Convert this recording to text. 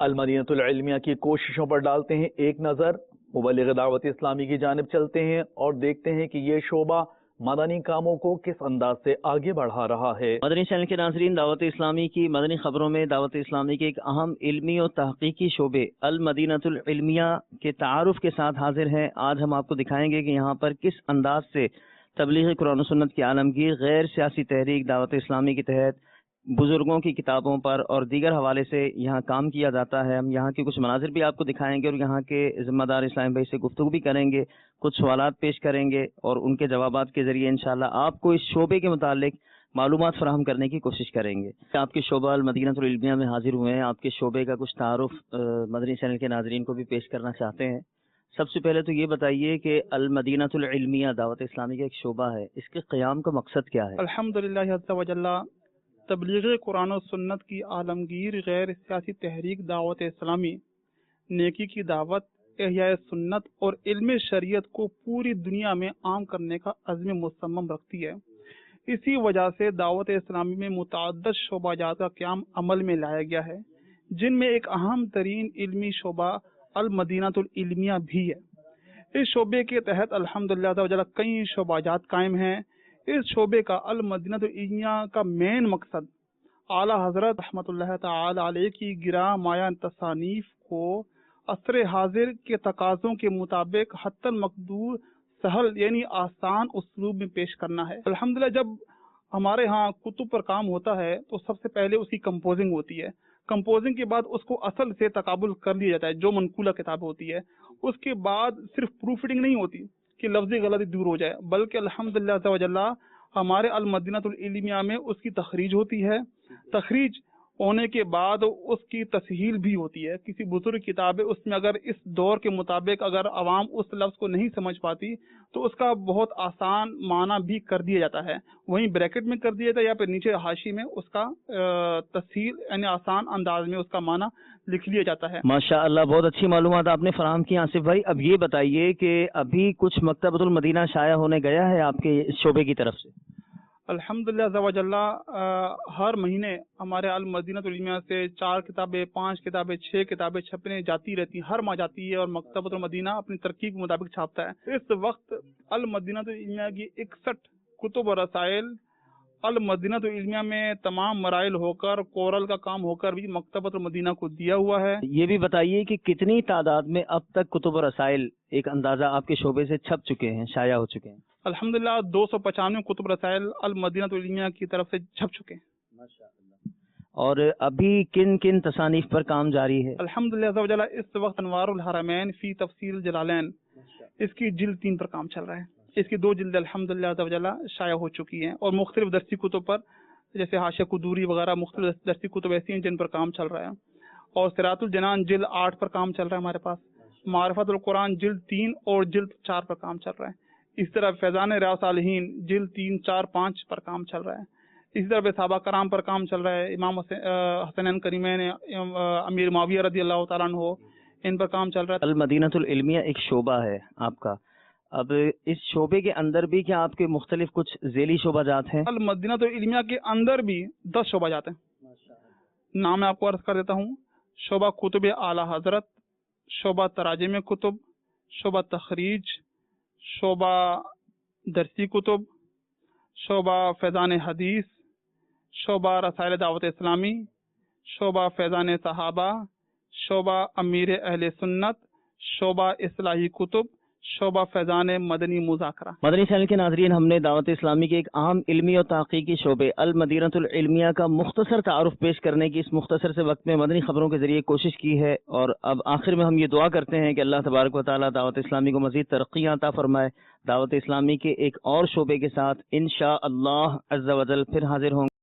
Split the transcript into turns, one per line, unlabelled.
المدینۃ العلمیہ کی کوششوں پر ڈالتے ہیں ایک نظر۔ مبلغ دعوت اسلامی کی جانب چلتے ہیں اور دیکھتے ہیں کہ یہ شعبہ مدنی کاموں کو کس انداز سے آگے بڑھا رہا ہے۔
مدنی چینل کے ناظرین، دعوت اسلامی کی مدنی خبروں میں دعوت اسلامی کے ایک اہم علمی اور تحقیقی شعبے المدینۃ العلمیہ کے تعارف کے ساتھ حاضر ہیں۔ آج ہم آپ کو دکھائیں گے کہ یہاں پر کس انداز سے تبلیغ قرآن و سنت کی عالمگیر غیر سیاسی تحریک دعوت اسلامی کے تحت بزرگوں کی کتابوں پر اور دیگر حوالے سے یہاں کام کیا جاتا ہے۔ ہم یہاں کے کچھ مناظر بھی آپ کو دکھائیں گے اور یہاں کے ذمہ دار اسلام بھائی سے گفتگو بھی کریں گے، کچھ سوالات پیش کریں گے اور ان کے جوابات کے ذریعے انشاءاللہ آپ کو اس شعبے کے متعلق معلومات فراہم کرنے کی کوشش کریں گے۔ آپ کے شعبہ المدینۃ العلمیہ میں حاضر ہوئے ہیں، آپ کے شعبے کا کچھ تعارف مدنی چینل کے ناظرین کو بھی پیش کرنا چاہتے ہیں۔ سب سے پہلے تو یہ بتائیے کہ المدینۃ العلمیہ دعوت اسلامی کا ایک شعبہ ہے، اس کے قیام کا مقصد کیا ہے؟
الحمدللہ عز و جل تبلیغ قرآن و سنت کی عالمگیر غیر سیاسی تحریک دعوت اسلامی نیکی کی دعوت، احیاء سنت اور علم شریعت کو پوری دنیا میں عام کرنے کا عزم مصمم رکھتی ہے۔ اسی وجہ سے دعوت اسلامی میں متعدد شعبہ جات کا قیام عمل میں لایا گیا ہے، جن میں ایک اہم ترین علمی شعبہ المدینۃ العلمیہ بھی ہے۔ اس شعبے کے تحت الحمدللہ عز و جل کئی شعبہ جات قائم ہیں۔ اس شعبے کا المدینۃ العلمیہ کا مین مقصد اعلیٰ حضرت رحمۃ اللہ تعالی علیہ کی گراں مایہ تصانیف کو عصر حاضر کے تقاضوں کے مطابق حتی المقدور سہل یعنی آسان اسلوب میں پیش کرنا ہے۔ الحمدللہ جب ہمارے ہاں کتب پر کام ہوتا ہے تو سب سے پہلے اس کی کمپوزنگ ہوتی ہے۔ کمپوزنگ کے بعد اس کو اصل سے تقابل کر لیا جاتا ہے، جو منقولہ کتاب ہوتی ہے۔ اس کے بعد صرف پروف ریڈنگ نہیں ہوتی کہ لفظی غلطی دور ہو جائے، بلکہ الحمدللہ عز و جل ہمارے المدینۃ العلمیہ میں اس کی تخریج ہوتی ہے۔ تخریج ہونے کے بعد اس کی تسہیل بھی ہوتی ہے۔ کسی بزرگ کتاب ہے، اس میں اگر اس دور کے مطابق اگر عوام اس لفظ کو نہیں سمجھ پاتی تو اس کا بہت آسان معنی بھی کر دیا جاتا ہے، وہیں بریکٹ میں کر دیا جاتا ہے یا پھر نیچے حاشی میں اس کا تسہیل یعنی آسان انداز میں اس کا معنی لکھ لیا جاتا ہے۔
ماشاء اللہ، بہت اچھی معلومات آپ نے فراہم کی آصف بھائی۔ اب یہ بتائیے کہ ابھی کچھ مکتبۃ المدینہ شائع ہونے گیا ہے آپ کے شعبے کی طرف سے؟
الحمدللہ عز و جل ہر مہینے ہمارے المدینۃ العلمیہ سے 4 کتابیں 5 کتابیں 6 کتابیں چھپنے جاتی رہتی ہیں، ہر ماہ جاتی ہے اور مکتبۃ المدینہ اپنی ترقی کے مطابق چھاپتا ہے۔ اس وقت المدینۃ العلمیہ کی 61 کتب و رسائل المدینۃ العلمیہ میں تمام مراحل ہو کر کورل کا کام ہو کر بھی مکتبۃ المدینہ کو دیا ہوا ہے۔
یہ بھی بتائیے کہ کتنی تعداد میں اب تک کتب و رسائل ایک اندازہ آپ کے شعبے سے چھپ چکے ہیں، شائع ہو چکے ہیں؟
الحمدللہ 295 کتب رسائل المدینۃ العلمیہ کی طرف سے چھپ چکے ہیں۔
ماشاءاللہ۔ اور ابھی کن کن تصانیف پر کام جاری ہے؟
الحمدللہ عز و جل اس وقت انوار الحرمین فی تفسیر جلالین، اس کی جلد 3 پر کام چل رہا ہے۔ اس کی 2 جلد الحمدللہ عز و جل شائع ہو چکی ہیں اور مختلف درسی کتب پر جیسے حاشیہ قدوری وغیرہ مختلف درسی کتب ایسی ہیں جن پر کام چل رہا ہے۔ اور صراط الجنان جلد 8 پر کام چل رہا ہے ہمارے پاس۔ معرفت القرآن جلد 3 اور جلد 4 پر کام چل رہا ہے۔ اس طرح فیضان ریاض صالحین جلد 3 4 5 پر کام چل رہا ہے۔ اسی طرح صحابہ کرام پر کام چل رہا ہے، امام حسنین کریمین امیر معاویہ رضی اللہ تعالیٰ عنہ ان پر کام چل رہا ہے۔
المدینۃ العلمیہ ایک شعبہ ہے آپ کا، اب اس شعبے کے اندر بھی کیا آپ کے مختلف کچھ ذیلی شعبہ جات ہیں؟
المدینۃ العلمیہ کے اندر بھی 10 شعبہ جات ہیں۔ نام میں آپ کو عرض کر دیتا ہوں: شعبہ کتب اعلیٰ حضرت، شعبہ تراجم کتب، شعبہ تخریج، شعبہ درسی کتب، شعبہ فیضان حدیث، شعبہ رسائل دعوت اسلامی، شعبہ فیضان صحابہ، شعبہ امیر اہل سنت، شعبہ اصلاحی کتب، شعبہ فیضان مدنی مذاکرہ۔
مدنی چینل کے ناظرین، ہم نے دعوت اسلامی کے ایک اہم علمی اور تحقیقی شعبے المدینۃ العلمیہ کا مختصر تعارف پیش کرنے کی اس مختصر سے وقت میں مدنی خبروں کے ذریعے کوشش کی ہے، اور اب آخر میں ہم یہ دعا کرتے ہیں کہ اللہ تبارک و تعالیٰ دعوت اسلامی کو مزید ترقیاں عطا فرمائے۔ دعوت اسلامی کے ایک اور شعبے کے ساتھ انشاءاللہ عز و جل پھر حاضر ہوں گے۔